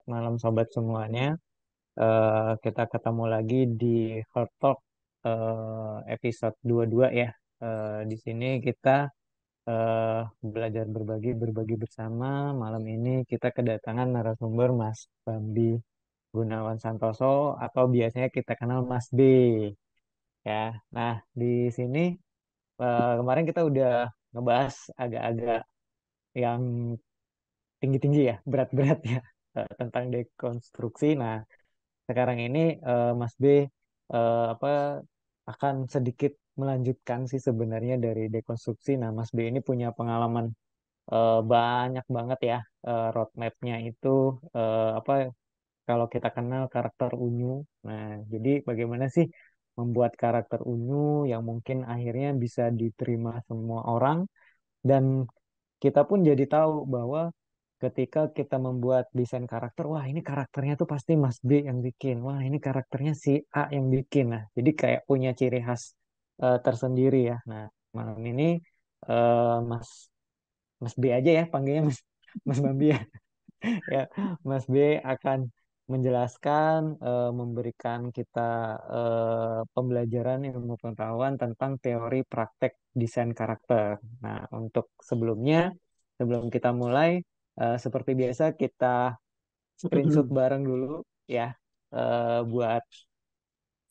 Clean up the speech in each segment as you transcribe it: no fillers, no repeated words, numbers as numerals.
malam sobat semuanya. Kita ketemu lagi di Hard Talk episode 22 ya. Di sini kita belajar berbagi bersama. Malam ini kita kedatangan narasumber Mas Bambi Gunawan Santoso atau biasanya kita kenal Mas B ya. Nah, di sini kemarin kita udah ngebahas agak-agak yang tinggi-tinggi ya, berat-berat ya tentang dekonstruksi. Nah, sekarang ini Mas B apa akan sedikit melanjutkan sih sebenarnya dari dekonstruksi. Nah, Mas B ini punya pengalaman banyak banget ya, roadmap-nya itu apa kalau kita kenal karakter Unyu. Nah, jadi bagaimana sih membuat karakter Unyu yang mungkin akhirnya bisa diterima semua orang, dan kita pun jadi tahu bahwa ketika kita membuat desain karakter, wah ini karakternya tuh pasti Mas B yang bikin, wah ini karakternya si A yang bikin. Nah, jadi kayak punya ciri khas tersendiri ya. Nah, malam ini Mas Mas B aja ya panggilnya Mas Mas Bambi ya. Ya, Mas B akan menjelaskan, memberikan kita pembelajaran ilmu pengetahuan tentang teori praktek desain karakter. Nah, untuk sebelum kita mulai, seperti biasa kita Foto screenshot dulu. bareng dulu ya, buat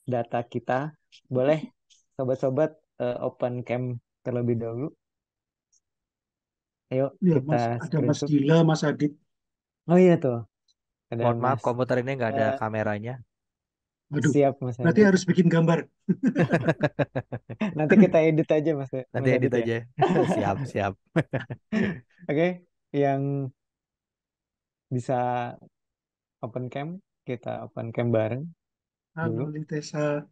data kita. Boleh, sobat-sobat, open cam terlebih dahulu. Ayo Ya, kita Mas, ada Mas screenshot. Dila, Mas Adit. Oh iya tuh, ada Mohon maaf, Mas. komputer ini nggak ada Eh, kameranya. Waduh, Siap Mas berarti Adit. harus bikin gambar. Nanti kita edit aja Mas Nanti Mas edit Adit ya. aja. Siap, siap. Oke, yang bisa open cam, kita open cam bareng dulu. Halo, Litesa.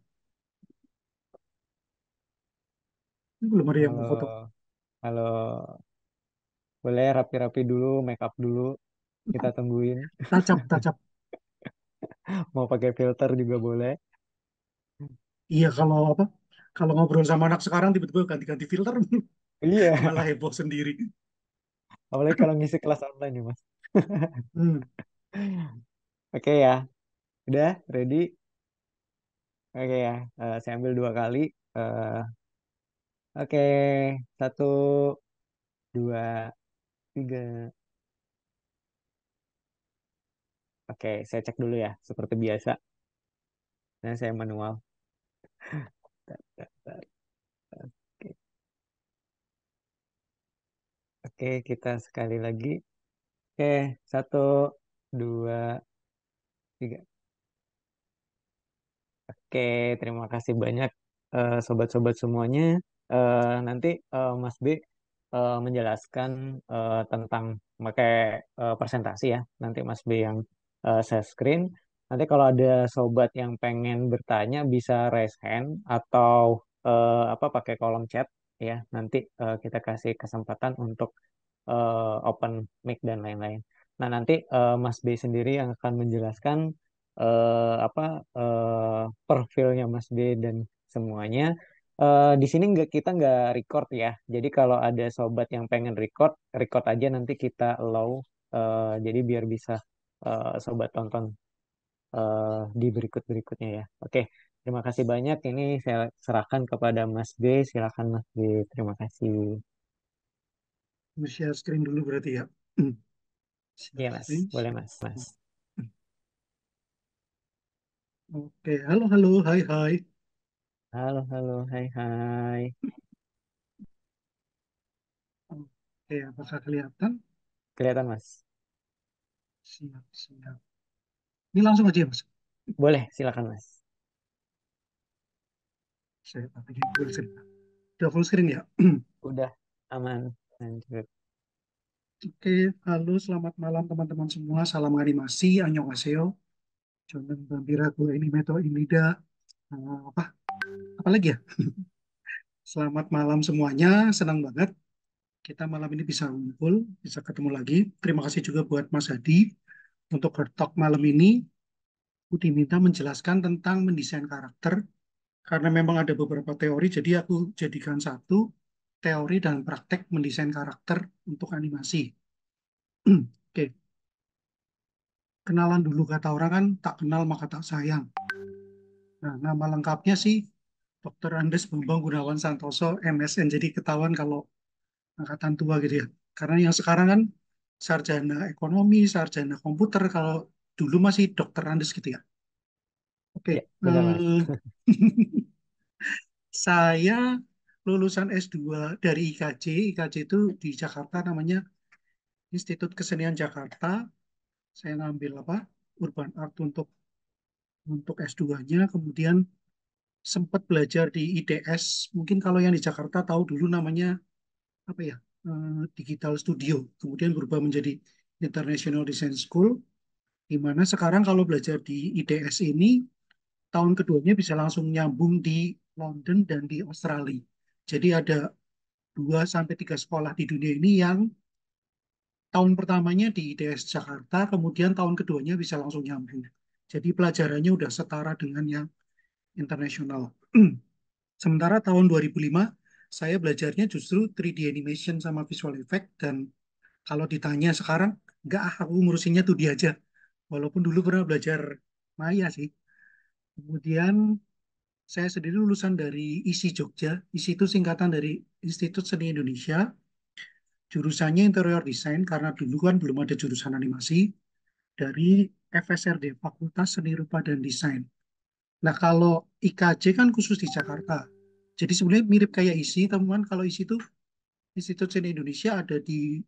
Ini belum ada yang mau foto. Halo, halo, boleh rapi-rapi dulu, make up dulu. Kita tungguin. Tacap, tacap. Mau pakai filter juga boleh. Iya, kalau apa? Kalau ngobrol sama anak sekarang tiba-tiba ganti-ganti filter, Iya, malah heboh sendiri. apalagi kalau ngisi kelas online ya Mas. Hmm. Oke ya, udah ready. Oke ya, saya ambil dua kali. Eh, oke, satu, dua, tiga. Oke, saya cek dulu ya, seperti biasa. Nah, saya manual. Oke, oke, kita sekali lagi. Oke, satu, dua, tiga. Oke, terima kasih banyak sobat-sobat semuanya. Nanti Mas B menjelaskan tentang pakai presentasi ya. Nanti Mas B yang share screen. Nanti kalau ada sobat yang pengen bertanya bisa raise hand atau apa pakai kolom chat ya. Nanti kita kasih kesempatan untuk open mic dan lain-lain. Nah, nanti Mas B sendiri yang akan menjelaskan apa profilnya Mas B dan semuanya. Di sini kita nggak record ya. Jadi kalau ada sobat yang pengen record, record aja nanti kita allow. Jadi biar bisa sobat tonton di berikut-berikutnya ya. Oke, terima kasih banyak. Ini saya serahkan kepada Mas B. Silakan Mas B. Terima kasih. Share screen dulu berarti ya. Hmm. Iya Share Mas, screen, boleh share Mas. Mas. screen. Oke, halo, halo, hai, hai. Halo, halo, hai, hai. Oke, apakah kelihatan? Kelihatan Mas? Siap, siap. Ini langsung aja ya, Mas. Boleh, silakan Mas. Saya bikin full screen. Udah full screen ya? Udah aman. Lanjut. Oke, halo, selamat malam teman-teman semua. Salam animasi, annyeonghaseyo. Jonan Bambira gue ini Meto Imida. Apa? Apa lagi ya? Selamat malam semuanya. Senang banget kita malam ini bisa ngumpul, bisa ketemu lagi. Terima kasih juga buat Mas Hadi untuk Herd Talk malam ini. Aku diminta menjelaskan tentang mendesain karakter karena memang ada beberapa teori, jadi aku jadikan satu teori dan praktek mendesain karakter untuk animasi. Oke, kenalan dulu kata orang kan, tak kenal maka tak sayang. Nah, nama lengkapnya sih Dr. Andes Bambang Gunawan Santoso, MSN. Jadi ketahuan kalau angkatan tua gitu ya. Karena yang sekarang kan sarjana ekonomi, sarjana komputer, kalau dulu masih Dr. Andes gitu ya. Oke, Ya, benar Mas. saya lulusan S2 dari IKJ. IKJ itu di Jakarta namanya Institut Kesenian Jakarta. Saya ngambil apa? Urban Art untuk S2-nya. Kemudian sempat belajar di IDS. Mungkin kalau yang di Jakarta tahu dulu namanya apa ya? Digital Studio. Kemudian berubah menjadi International Design School. Di mana sekarang kalau belajar di IDS ini tahun keduanya bisa langsung nyambung di London dan di Australia. Jadi ada 2 sampai 3 sekolah di dunia ini yang tahun pertamanya di IDS Jakarta, kemudian tahun keduanya bisa langsung nyambung. Jadi pelajarannya udah setara dengan yang internasional. Sementara tahun 2005 saya belajarnya justru 3D animation sama visual effect dan kalau ditanya sekarang, nggak aku ngurusinnya 2D aja. Walaupun dulu pernah belajar Maya sih. Kemudian saya sendiri lulusan dari ISI Jogja. ISI itu singkatan dari Institut Seni Indonesia. Jurusannya interior design karena dulu kan belum ada jurusan animasi dari FSRD, Fakultas Seni Rupa dan Desain. Nah, kalau IKJ kan khusus di Jakarta. Jadi sebenarnya mirip kayak ISI, teman. Kalau ISI itu Institut Seni Indonesia ada di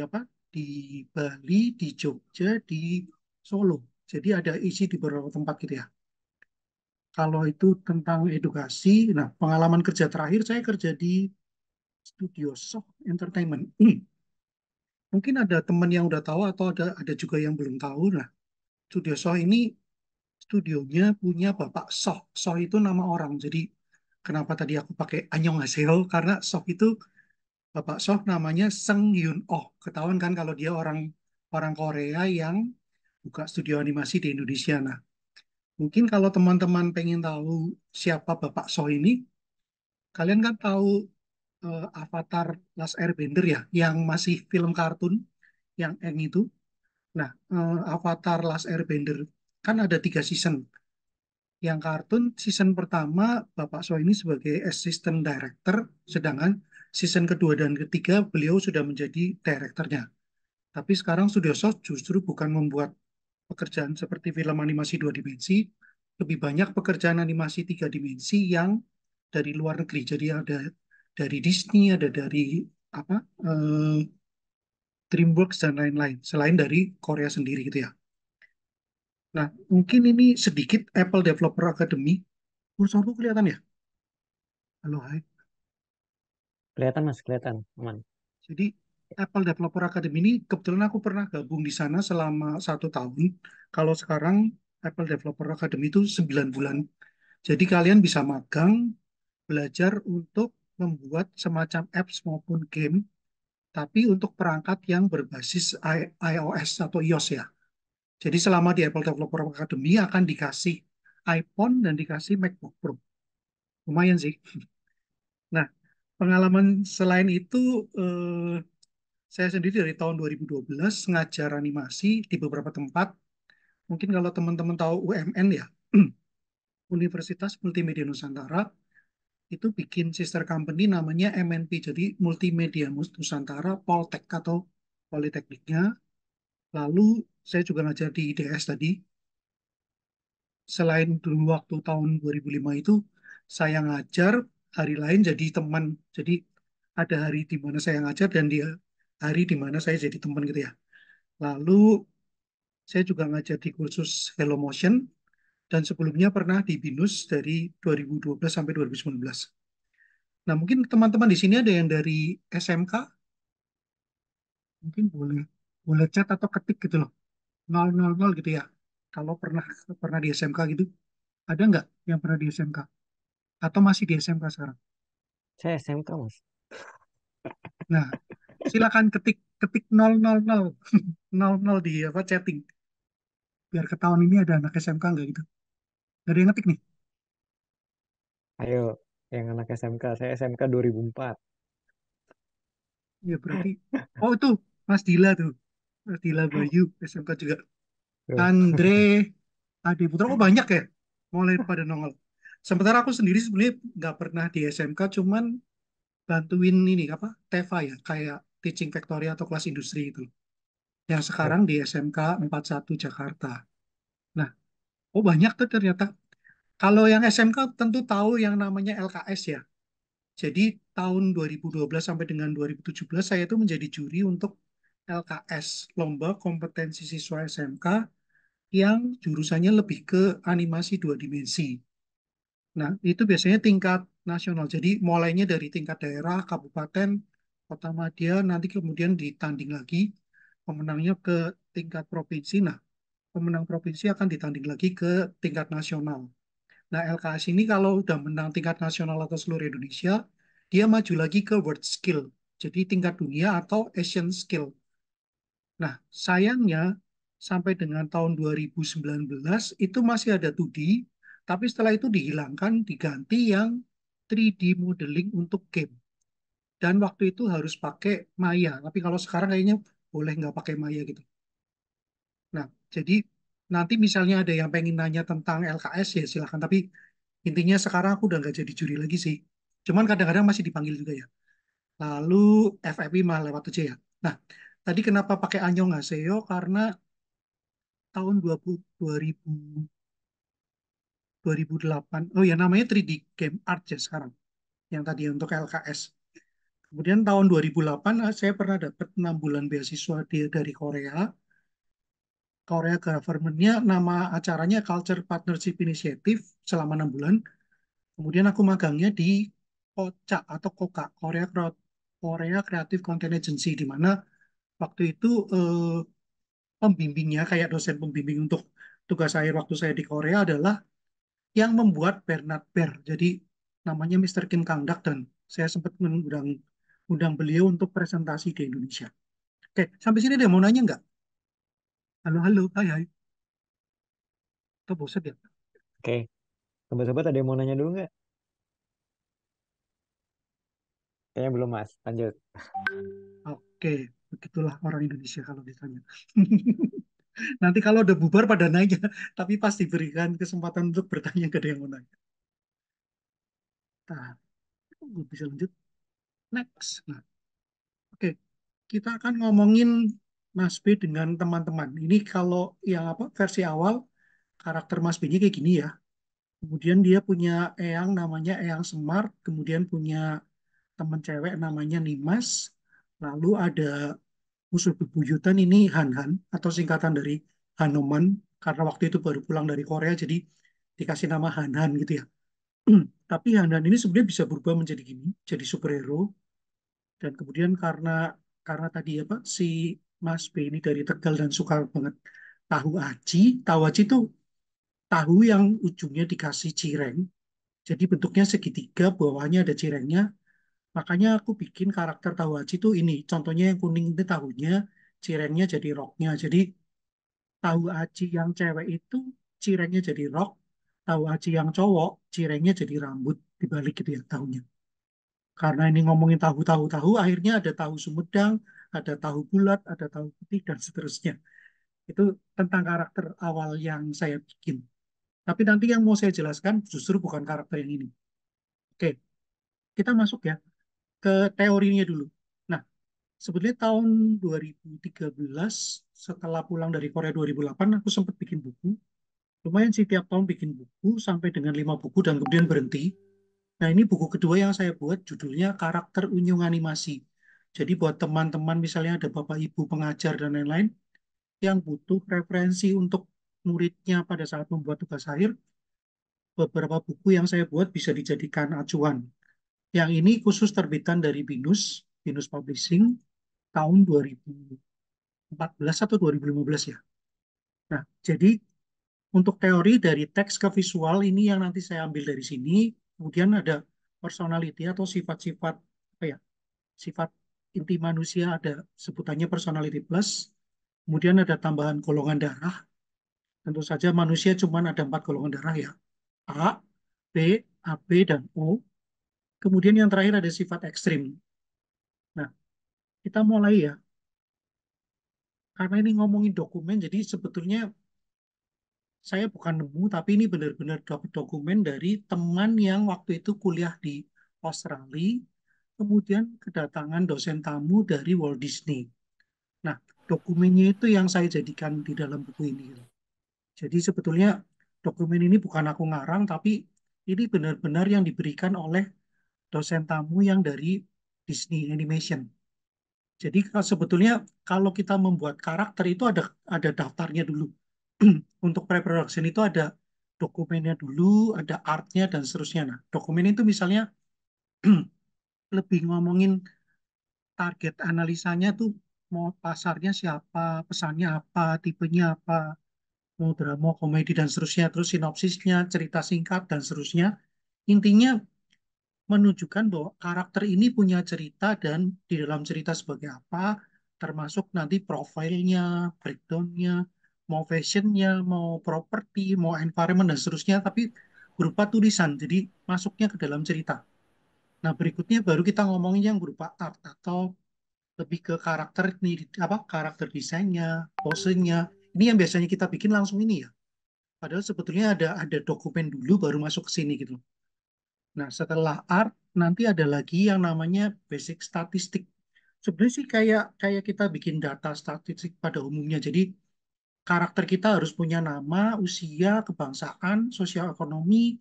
apa? Di Bali, di Jogja, di Solo. Jadi ada ISI di beberapa tempat gitu ya. Kalau itu tentang edukasi, nah pengalaman kerja terakhir saya kerja di Studio Soft Entertainment. Mungkin ada teman yang udah tahu atau ada juga yang belum tahu. Nah, Studio Soft ini studionya punya Bapak Soh. Soh itu nama orang. Jadi kenapa tadi aku pakai Annyeonghaseyo? Karena Soh itu Bapak Soh namanya Seng Yun Oh. Ketahuan kan kalau dia orang orang Korea yang buka studio animasi di Indonesia. Nah, mungkin kalau teman-teman pengen tahu siapa Bapak Soh ini, kalian kan tahu Avatar Last Airbender ya, yang masih film kartun yang Aang itu. Nah, Avatar Last Airbender kan ada 3 season. Yang kartun season pertama Bapak So ini sebagai assistant director, sedangkan season kedua dan ketiga beliau sudah menjadi direkturnya. Tapi sekarang Studio Soft justru bukan membuat pekerjaan seperti film animasi 2 dimensi, lebih banyak pekerjaan animasi 3 dimensi yang dari luar negeri. Jadi ada dari Disney, ada dari apa DreamWorks dan lain-lain. Selain dari Korea sendiri gitu ya. Nah, mungkin ini sedikit Apple Developer Academy. Kursorku kelihatan ya? Halo, hai. Kelihatan Mas, kelihatan. Aman. Jadi Apple Developer Academy ini kebetulan aku pernah gabung di sana selama 1 tahun. Kalau sekarang Apple Developer Academy itu 9 bulan. Jadi kalian bisa magang, belajar untuk membuat semacam apps maupun game, tapi untuk perangkat yang berbasis iOS atau iOS ya. Jadi selama di Apple Developer Academy akan dikasih iPhone dan dikasih MacBook Pro. Lumayan sih. Nah, pengalaman selain itu, saya sendiri dari tahun 2012 ngajar animasi di beberapa tempat. Mungkin kalau teman-teman tahu UMN ya, Universitas Multimedia Nusantara, itu bikin sister company namanya MNP, jadi Multimedia Nusantara Poltek atau Politekniknya. Lalu saya juga ngajar di IDS tadi. Selain dulu waktu tahun 2005 itu, saya ngajar, hari lain jadi teman. Jadi ada hari di mana saya ngajar dan dia hari di mana saya jadi teman gitu ya. Lalu saya juga ngajar di kursus Hello Motion dan sebelumnya pernah di BINUS dari 2012 sampai 2019. Nah, mungkin teman-teman di sini ada yang dari SMK, mungkin boleh boleh chat atau ketik gitu loh. 000 gitu ya. Kalau pernah pernah di SMK gitu, ada nggak yang pernah di SMK? Atau masih di SMK sekarang? Saya SMK Mas. Nah, silakan ketik ketik 000 00 di apa chatting biar ketahuan ini ada anak SMK nggak gitu. Dari yang ngetik nih. Ayo, yang anak SMK. Saya SMK 2004. Ya berarti oh itu Mas Dila tuh. Mas Dila Bayu SMK juga. Tuh. Andre, Adi Putra, oh banyak ya, mulai pada nongol. Sementara aku sendiri sebenarnya nggak pernah di SMK, cuman bantuin ini apa, TEVA ya, kayak Teaching Factory atau kelas industri itu. Yang sekarang di SMK 41 Jakarta. Nah, oh banyak tuh ternyata. Kalau yang SMK tentu tahu yang namanya LKS ya. Jadi tahun 2012 sampai dengan 2017 saya itu menjadi juri untuk LKS, Lomba Kompetensi Siswa SMK yang jurusannya lebih ke animasi dua dimensi. Nah, itu biasanya tingkat nasional. Jadi mulainya dari tingkat daerah, kabupaten, kota madya, nanti kemudian ditanding lagi pemenangnya ke tingkat provinsi. Nah, pemenang provinsi akan ditanding lagi ke tingkat nasional. Nah, LKS ini kalau udah menang tingkat nasional atau seluruh Indonesia, dia maju lagi ke World Skill. Jadi tingkat dunia atau Asian Skill. Nah, sayangnya sampai dengan tahun 2019 itu masih ada 2D, tapi setelah itu dihilangkan, diganti yang 3D modeling untuk game. Dan waktu itu harus pakai Maya, tapi kalau sekarang kayaknya boleh nggak pakai Maya gitu. Nah, jadi nanti misalnya ada yang pengen nanya tentang LKS ya silahkan, tapi intinya sekarang aku udah nggak jadi juri lagi sih. Cuman kadang-kadang masih dipanggil juga ya. Lalu FFI mah lewat aja ya. Nah, tadi kenapa pakai Annyeonghaseyo? Karena tahun 2008, oh ya namanya 3D Game Art ya sekarang, yang tadi untuk LKS. Kemudian tahun 2008 saya pernah dapat 6 bulan beasiswa dari Korea. Korea government-nya nama acaranya Culture Partnership Initiative selama 6 bulan. Kemudian aku magangnya di KOCA atau KOKA, Korea Creative Content Agency, di mana waktu itu pembimbingnya kayak dosen pembimbing untuk tugas akhir waktu saya di Korea adalah yang membuat Bernard Baer. Jadi namanya Mr. Kim Kang-dak dan saya sempat mengundang undang beliau untuk presentasi di Indonesia. Oke, sampai sini deh mau nanya nggak? Halo, halo, hai, hai. Atau bosan ya? Oke, sobat-sobat ada yang mau nanya dulu nggak? Kayaknya belum, Mas. Lanjut. Oke, begitulah orang Indonesia kalau ditanya. Nanti kalau udah bubar pada nanya, tapi pasti berikan kesempatan untuk bertanya ke dia yang mau nanya. Nah, bisa lanjut. Next. Nah, oke. Kita akan ngomongin Mas B dengan teman-teman. Ini kalau yang apa versi awal karakter Mas B-nya kayak gini ya. Kemudian dia punya eyang namanya Eyang Semar, kemudian punya teman cewek namanya Nimas. Lalu ada musuh bebuyutan ini Han-Han atau singkatan dari Hanoman karena waktu itu baru pulang dari Korea jadi dikasih nama Han-Han gitu ya. Tapi Han-Han ini sebenarnya bisa berubah menjadi gini, jadi superhero. Dan kemudian karena tadi apa si Mas B ini dari Tegal dan suka banget tahu aci. Tahu aci itu tahu yang ujungnya dikasih cireng. Jadi bentuknya segitiga, bawahnya ada cirengnya. Makanya aku bikin karakter tahu aci itu ini. Contohnya yang kuning itu tahunya, cirengnya jadi roknya. Jadi tahu aci yang cewek itu cirengnya jadi rok. Tahu aci yang cowok, cirengnya jadi rambut dibalik gitu ya tahunya. Karena ini ngomongin tahu-tahu-tahu, akhirnya ada tahu Sumedang, ada tahu bulat, ada tahu putih, dan seterusnya. Itu tentang karakter awal yang saya bikin. Tapi nanti yang mau saya jelaskan justru bukan karakter yang ini. Oke, kita masuk ya ke teorinya dulu. Nah, sebetulnya tahun 2013, setelah pulang dari Korea 2008, aku sempat bikin buku. Lumayan sih tiap tahun bikin buku, sampai dengan 5 buku dan kemudian berhenti. Nah, ini buku kedua yang saya buat judulnya Karakter Unyung Animasi. Jadi buat teman-teman misalnya ada bapak ibu pengajar dan lain-lain yang butuh referensi untuk muridnya pada saat membuat tugas akhir, beberapa buku yang saya buat bisa dijadikan acuan. Yang ini khusus terbitan dari BINUS, BINUS Publishing tahun 2014 atau 2015 ya. Nah, jadi untuk teori dari teks ke visual ini yang nanti saya ambil dari sini, kemudian ada personality atau sifat-sifat apa ya? Sifat inti manusia ada sebutannya personality plus. Kemudian ada tambahan golongan darah. Tentu saja manusia cuma ada 4 golongan darah ya. A, B, AB, dan O. Kemudian yang terakhir ada sifat ekstrim. Nah, kita mulai ya. Karena ini ngomongin dokumen, jadi sebetulnya saya bukan nemu, tapi ini benar-benar dapat dokumen dari teman yang waktu itu kuliah di Australia, kemudian kedatangan dosen tamu dari Walt Disney. Nah, dokumennya itu yang saya jadikan di dalam buku ini. Jadi sebetulnya dokumen ini bukan aku ngarang, tapi ini benar-benar yang diberikan oleh dosen tamu yang dari Disney Animation. Jadi sebetulnya kalau kita membuat karakter itu ada daftarnya dulu. Untuk pre-production itu ada dokumennya dulu, ada artnya dan seterusnya. Nah, dokumen itu misalnya lebih ngomongin target analisanya tuh mau pasarnya siapa, pesannya apa, tipenya apa, mau drama, komedi dan seterusnya, terus sinopsisnya, cerita singkat dan seterusnya. Intinya menunjukkan bahwa karakter ini punya cerita dan di dalam cerita sebagai apa, termasuk nanti profilnya, breakdownnya, mau fashionnya, mau properti, mau environment dan seterusnya, tapi berupa tulisan, jadi masuknya ke dalam cerita. Nah, berikutnya baru kita ngomongin yang berupa art atau lebih ke karakter nih, apa karakter desainnya, posenya. Ini yang biasanya kita bikin langsung ini ya. Padahal sebetulnya ada dokumen dulu baru masuk ke sini gitu. Nah, setelah art nanti ada lagi yang namanya basic statistik. Sebenarnya sih kayak kayak kita bikin data statistik pada umumnya. Jadi karakter kita harus punya nama, usia, kebangsaan, sosial ekonomi,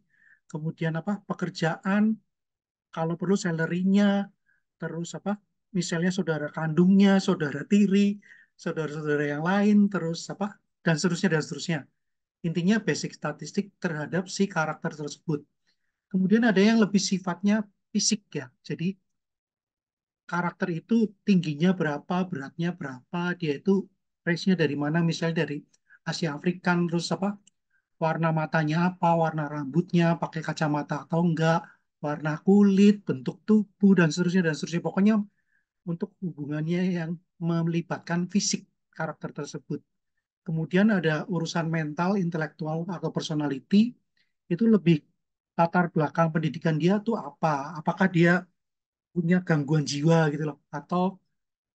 kemudian apa pekerjaan, kalau perlu salary-nya, terus apa misalnya saudara kandungnya, saudara tiri, saudara-saudara yang lain, terus apa dan seterusnya dan seterusnya. Intinya basic statistik terhadap si karakter tersebut. Kemudian ada yang lebih sifatnya fisik ya. Jadi karakter itu tingginya berapa, beratnya berapa, dia itu race-nya dari mana, misalnya dari Asia Afrikan, terus apa, warna matanya apa, warna rambutnya, pakai kacamata atau enggak, warna kulit, bentuk tubuh, dan seterusnya. Pokoknya untuk hubungannya yang melibatkan fisik karakter tersebut. Kemudian ada urusan mental, intelektual, atau personality, itu lebih latar belakang pendidikan dia tuh apa, apakah dia punya gangguan jiwa gitu loh, atau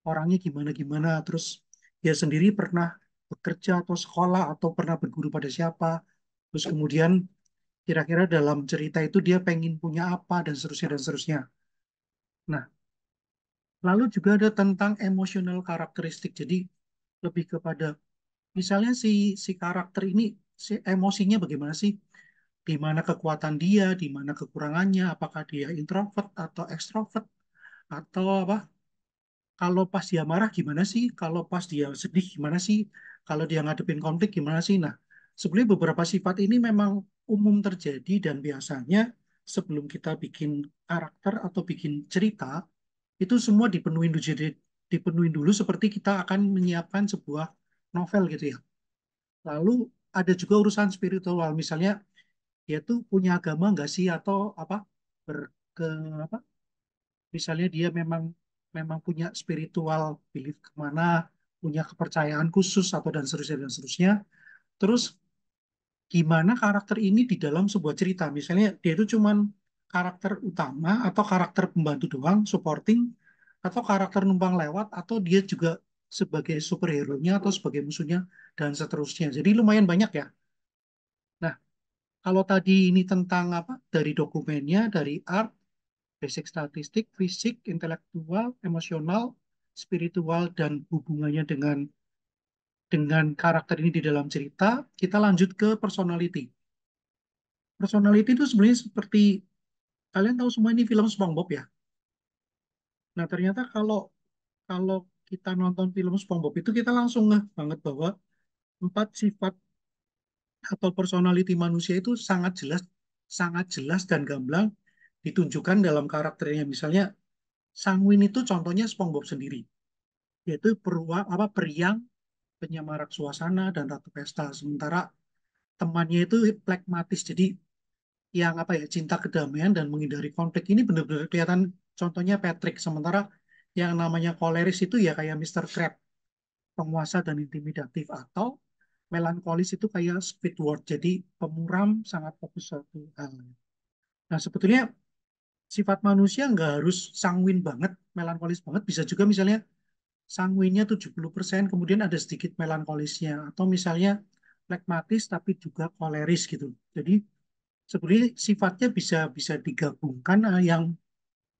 orangnya gimana-gimana, terus dia sendiri pernah bekerja atau sekolah atau pernah berguru pada siapa, terus kemudian kira-kira dalam cerita itu dia pengen punya apa dan seterusnya dan seterusnya. Nah, lalu juga ada tentang emosional karakteristik. Jadi lebih kepada misalnya si karakter ini si emosinya bagaimana sih? Di mana kekuatan dia, di mana kekurangannya, apakah dia introvert atau ekstrovert atau apa? Kalau pas dia marah gimana sih? Kalau pas dia sedih gimana sih? Kalau dia ngadepin konflik gimana sih? Nah, sebenarnya beberapa sifat ini memang umum terjadi dan biasanya sebelum kita bikin karakter atau bikin cerita, itu semua dipenuhin dulu, jadi dipenuhin dulu seperti kita akan menyiapkan sebuah novel gitu ya. Lalu ada juga urusan spiritual, misalnya dia tuh punya agama nggak sih atau apa ber, ke apa misalnya dia memang memang punya spiritual belief kemana, punya kepercayaan khusus atau dan seterusnya dan seterusnya. Terus gimana karakter ini di dalam sebuah cerita? Misalnya dia itu cuman karakter utama atau karakter pembantu doang, supporting, atau karakter numpang lewat, atau dia juga sebagai superhero-nya atau sebagai musuhnya dan seterusnya. Jadi lumayan banyak ya. Nah, kalau tadi ini tentang apa? Dari dokumennya, dari art, basic statistik, fisik, intelektual, emosional, spiritual, dan hubungannya dengan karakter ini di dalam cerita, kita lanjut ke personality. Personality itu sebenarnya seperti kalian tahu semua ini film SpongeBob ya. Nah, ternyata kalau kalau kita nonton film SpongeBob itu kita langsung ngeh banget bahwa empat sifat atau personality manusia itu sangat jelas dan gamblang ditunjukkan dalam karakternya. Misalnya Sanguin itu contohnya SpongeBob sendiri, yaitu periang, penyemarak suasana dan ratu pesta. Sementara temannya itu pragmatis, jadi yang apa ya cinta kedamaian dan menghindari konflik. Ini benar-benar kelihatan contohnya Patrick. Sementara yang namanya koleris itu ya kayak Mister Crab, penguasa dan intimidatif, atau melankolis itu kayak Squidward, jadi pemuram sangat fokus satu hal. Nah, sebetulnya sifat manusia nggak harus sanguin banget, melankolis banget, bisa juga misalnya sanguinnya 70%, kemudian ada sedikit melankolisnya. Atau misalnya flekmatis tapi juga koleris gitu. Jadi sebenarnya sifatnya bisa bisa digabungkan yang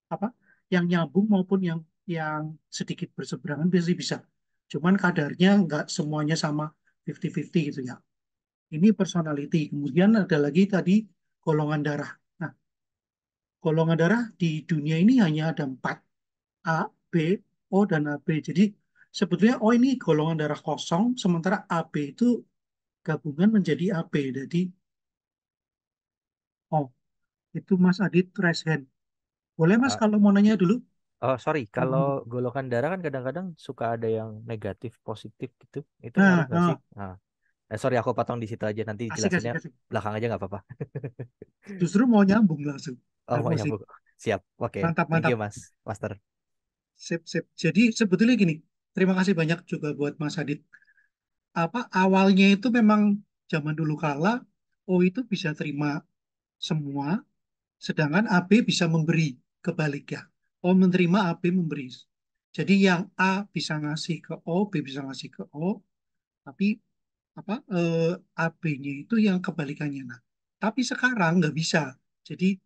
apa? Yang nyambung maupun yang sedikit berseberangan biasa bisa. Cuman kadarnya nggak semuanya sama 50-50 gitu ya. Ini personality. Kemudian ada lagi tadi golongan darah. Nah, golongan darah di dunia ini hanya ada empat. A, B, O, dan AB. Jadi sebetulnya O ini golongan darah kosong, sementara AB itu gabungan menjadi AB. Jadi O. Itu Mas Adit raise hand. Boleh Mas Ah, kalau mau nanya dulu? oh sorry, kalau Hmm. golongan darah kan kadang-kadang suka ada yang negatif, positif gitu. Itu ngaruh Nah, nggak sih? nah, Nah, sorry aku potong di situ aja. Nanti asik, jelasinnya asik, asik. belakang aja nggak apa-apa. Justru mau nyambung langsung. Oh mau Bagus sih. nyambung. Siap. Oke. Mantap, Thank you mantap. Mas, Master. Sip, sip. Jadi sebetulnya gini, terima kasih banyak juga buat Mas Adit. Apa awalnya itu memang zaman dulu kala O itu bisa terima semua, sedangkan AB bisa memberi kebalik ya. O menerima, AB memberi. Jadi yang A bisa ngasih ke O, B bisa ngasih ke O, tapi AB-nya itu yang kebalikannya. Nah, tapi sekarang nggak bisa. Jadi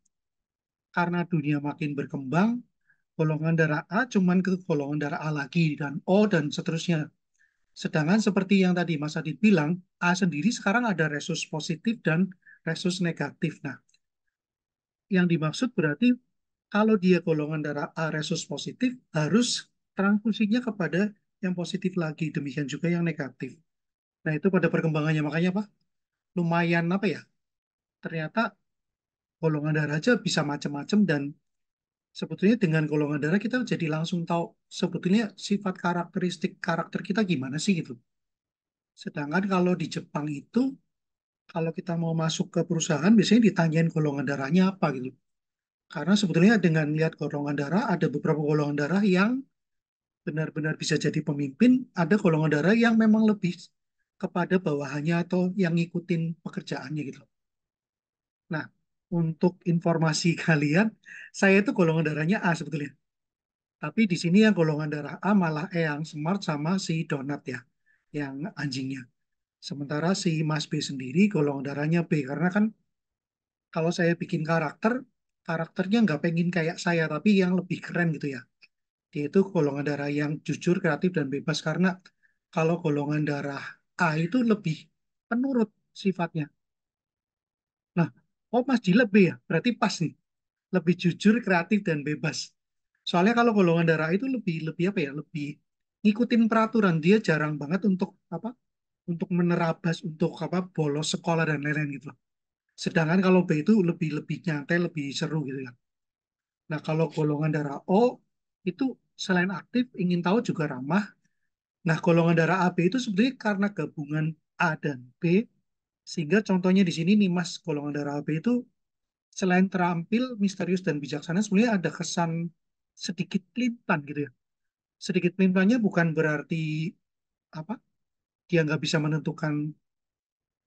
karena dunia makin berkembang, golongan darah A cuman ke golongan darah A lagi dan O dan seterusnya. Sedangkan seperti yang tadi Mas Adit bilang, A sendiri sekarang ada resus positif dan resus negatif. Nah, yang dimaksud berarti kalau dia golongan darah A resus positif, harus transfusinya kepada yang positif lagi. Demikian juga yang negatif. Nah, itu pada perkembangannya. Makanya Pak, lumayan apa ya, ternyata golongan darah aja bisa macam-macam dan sebetulnya dengan golongan darah kita jadi langsung tahu sebetulnya sifat karakteristik karakter kita gimana sih gitu. Sedangkan kalau di Jepang itu, kalau kita mau masuk ke perusahaan, biasanya ditanyain golongan darahnya apa gitu. Karena sebetulnya dengan lihat golongan darah, ada beberapa golongan darah yang benar-benar bisa jadi pemimpin, ada golongan darah yang memang lebih kepada bawahannya atau yang ngikutin pekerjaannya gitu. Nah, untuk informasi kalian, saya itu golongan darahnya A sebetulnya. Tapi di sini yang golongan darah A malah yang Smart sama si Donat ya, yang anjingnya. Sementara si Mas B sendiri golongan darahnya B, karena kan kalau saya bikin karakter, karakternya nggak pengen kayak saya, tapi yang lebih keren gitu ya. Dia itu golongan darah yang jujur, kreatif, dan bebas, karena kalau golongan darah A itu lebih penurut sifatnya. Nah, oh Mas Dila B ya, berarti pas nih. Lebih jujur, kreatif, dan bebas. Soalnya kalau golongan darah itu lebih lebih apa ya, lebih ngikutin peraturan. Dia jarang banget untuk apa? Untuk menerabas, untuk apa? Bolos sekolah dan lain-lain gitu. Sedangkan kalau B itu lebih lebih nyantai, lebih seru gitu ya. Nah, kalau golongan darah O itu selain aktif, ingin tahu juga ramah. Nah, golongan darah AB itu sebenarnya karena gabungan A dan B, sehingga contohnya di sini nih Mas, golongan darah AB itu selain terampil, misterius dan bijaksana, sebenarnya ada kesan sedikit pelimpan gitu ya. Sedikit pelimpannya bukan berarti apa dia nggak bisa menentukan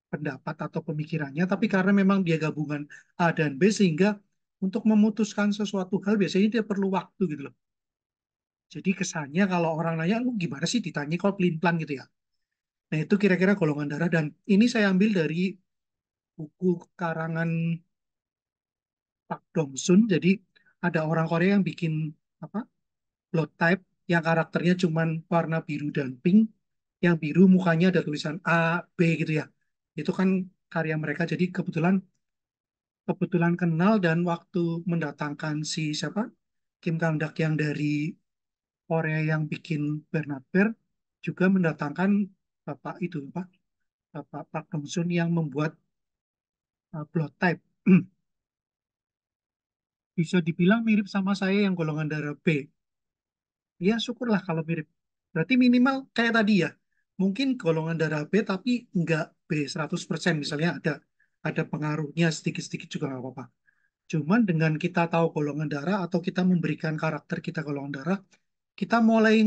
pendapat atau pemikirannya, tapi karena memang dia gabungan A dan B sehingga untuk memutuskan sesuatu hal biasanya dia perlu waktu gitu loh. Jadi kesannya kalau orang nanya, lu gimana sih ditanya kok pelin-pelan gitu ya. Nah itu kira-kira golongan darah dan ini saya ambil dari buku karangan Pak Dong Sun. Jadi ada orang Korea yang bikin apa blood type yang karakternya cuman warna biru dan pink. Yang biru mukanya ada tulisan A, B gitu ya. Itu kan karya mereka. Jadi kebetulan kebetulan kenal dan waktu mendatangkan si siapa Kim Kang Dak yang dari Korea yang bikin Bernard Bear juga mendatangkan bapak itu Pak Bapak Park Dong Sun yang membuat blood type. Bisa dibilang mirip sama saya yang golongan darah B. Ya syukurlah kalau mirip. Berarti minimal kayak tadi ya. Mungkin golongan darah B tapi nggak B 100%. Misalnya ada pengaruhnya sedikit-sedikit juga nggak apa-apa. Cuman dengan kita tahu golongan darah atau kita memberikan karakter kita golongan darah, kita mulai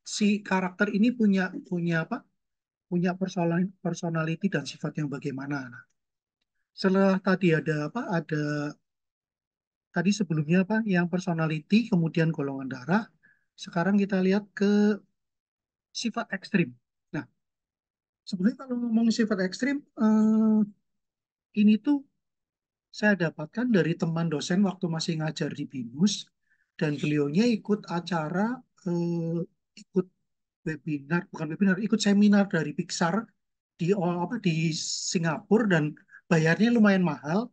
si karakter ini punya punya apa? Punya personality dan sifat yang bagaimana. Nah, setelah tadi ada apa? Ada tadi sebelumnya apa? Yang personality, kemudian golongan darah. Sekarang kita lihat ke sifat ekstrim. Nah, Sebenarnya kalau ngomong sifat ekstrim, ini tuh saya dapatkan dari teman dosen waktu masih ngajar di BINUS, dan beliaunya ikut acara, eh, ikut webinar, bukan webinar, ikut seminar dari Pixar di di Singapura, dan bayarnya lumayan mahal.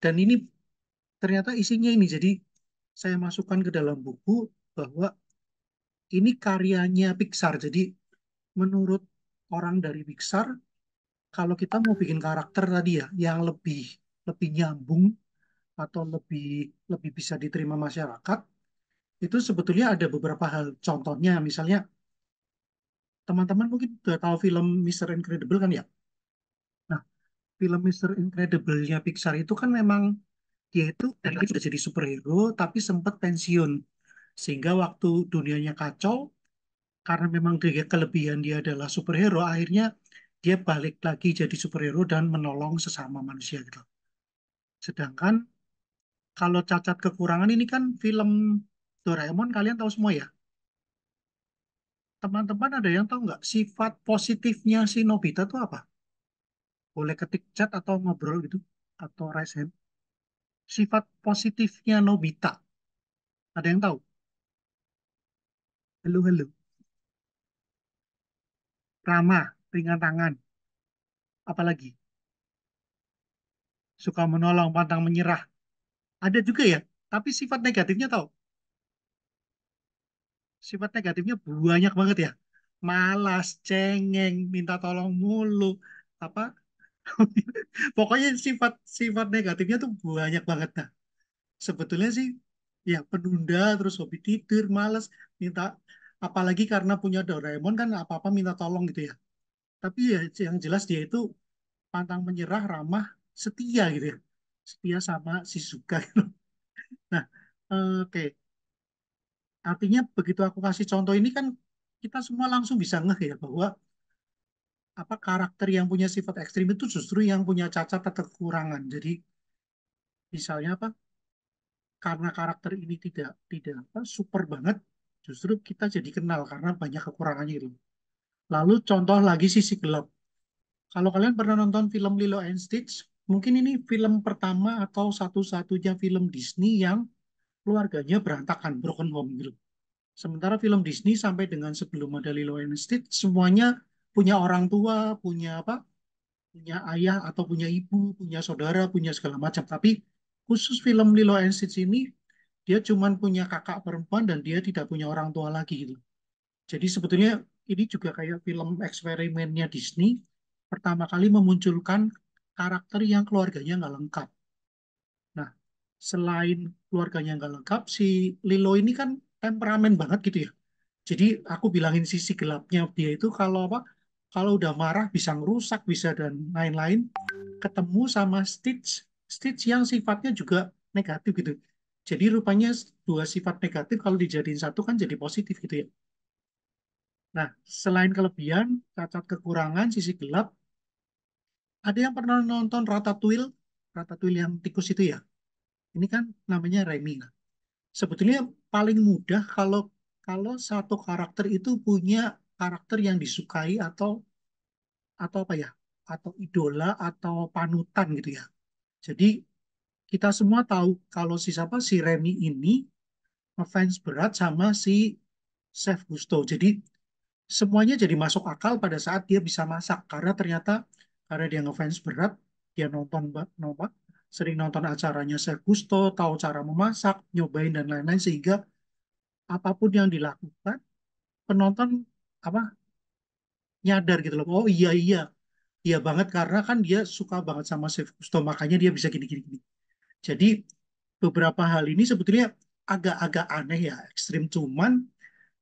Dan ini ternyata isinya ini, jadi saya masukkan ke dalam buku bahwa ini karyanya Pixar. Jadi menurut orang dari Pixar, kalau kita mau bikin karakter tadi ya yang lebih lebih nyambung atau lebih lebih bisa diterima masyarakat, itu sebetulnya ada beberapa hal. Contohnya misalnya, teman-teman mungkin udah tahu film Mr. Incredible kan ya. Nah, film Mr. Incredible-nya Pixar itu kan memang dia itu tadi sudah jadi superhero tapi sempat pensiun, sehingga waktu dunianya kacau, karena memang dia kelebihan dia adalah superhero, akhirnya dia balik lagi jadi superhero dan menolong sesama manusia gitu. Sedangkan kalau cacat kekurangan ini kan film Doraemon, kalian tahu semua ya. Teman-teman ada yang tahu nggak sifat positifnya si Nobita itu apa? Boleh ketik chat atau ngobrol gitu, atau raise hand. Sifat positifnya Nobita, ada yang tahu? Halo, halo. Ramah, ringan tangan, apalagi suka menolong, pantang menyerah. Ada juga ya, tapi sifat negatifnya tahu? Sifat negatifnya banyak banget ya. Malas, cengeng, minta tolong mulu, apa? Pokoknya sifat negatifnya tuh banyak banget. Nah, sebetulnya sih ya penunda, terus hobi tidur, malas, minta, apalagi karena punya Doraemon kan apa-apa minta tolong gitu ya. Tapi ya yang jelas dia itu pantang menyerah, ramah, setia gitu ya. Setia sama si Suga gitu. Nah, oke. Artinya begitu aku kasih contoh ini kan kita semua langsung bisa ngeh ya bahwa apa karakter yang punya sifat ekstrim itu justru yang punya cacat atau kekurangan. Jadi misalnya apa? Karena karakter ini tidak apa super banget, justru kita jadi kenal karena banyak kekurangannya itu. Lalu contoh lagi sisi gelap. Kalau kalian pernah nonton film Lilo and Stitch, mungkin ini film pertama atau satu-satunya film Disney yang keluarganya berantakan, broken home gitu. Sementara film Disney sampai dengan sebelum ada Lilo and Stitch, semuanya punya orang tua, punya apa? Punya ayah atau punya ibu, punya saudara, punya segala macam. Tapi khusus film Lilo and Stitch ini, dia cuma punya kakak perempuan dan dia tidak punya orang tua lagi gitu. Jadi sebetulnya ini juga kayak film eksperimennya Disney, pertama kali memunculkan karakter yang keluarganya nggak lengkap. Nah, selain keluarganya nggak lengkap, si Lilo ini kan temperamen banget gitu ya. Jadi aku bilangin sisi gelapnya dia itu kalau apa? Kalau udah marah bisa ngerusak, bisa dan lain-lain. Ketemu sama Stitch, Stitch yang sifatnya juga negatif gitu. Jadi rupanya dua sifat negatif kalau dijadiin satu kan jadi positif gitu ya. Nah, selain kelebihan, cacat kekurangan, sisi gelap, ada yang pernah nonton Ratatouille? Ratatouille yang tikus itu ya. Ini kan namanya Remy. Nah, sebetulnya paling mudah kalau kalau satu karakter itu punya karakter yang disukai atau apa ya? Atau idola atau panutan gitu ya. Jadi kita semua tahu kalau si siapa si Remy ini ngefans berat sama si Chef Gusto. Jadi semuanya jadi masuk akal pada saat dia bisa masak karena ternyata karena dia ngefans berat, dia nonton sering nonton acaranya Chef Gusto, tahu cara memasak, nyobain dan lain-lain, sehingga apapun yang dilakukan penonton apa nyadar gitu loh. Oh iya, iya, iya banget, karena kan dia suka banget sama Chef Gusto, makanya dia bisa gini-gini gini. Jadi beberapa hal ini sebetulnya agak-agak aneh ya, ekstrim, cuman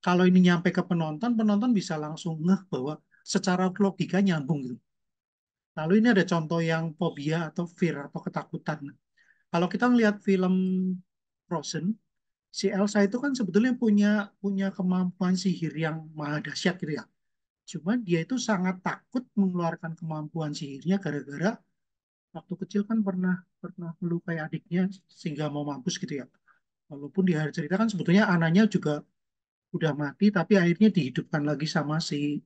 kalau ini nyampe ke penonton, penonton bisa langsung ngeh bahwa secara logika nyambung gitu. Lalu ini ada contoh yang fobia atau fear atau ketakutan. Kalau kita melihat film Frozen, si Elsa itu kan sebetulnya punya punya kemampuan sihir yang maha dahsyat gitu ya. Cuman dia itu sangat takut mengeluarkan kemampuan sihirnya gara-gara waktu kecil kan pernah pernah melukai adiknya sehingga mau mampus gitu ya. Walaupun di akhir cerita kan sebetulnya anaknya juga udah mati tapi akhirnya dihidupkan lagi sama si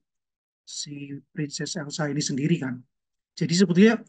si Princess Elsa ini sendiri kan. Jadi sebetulnya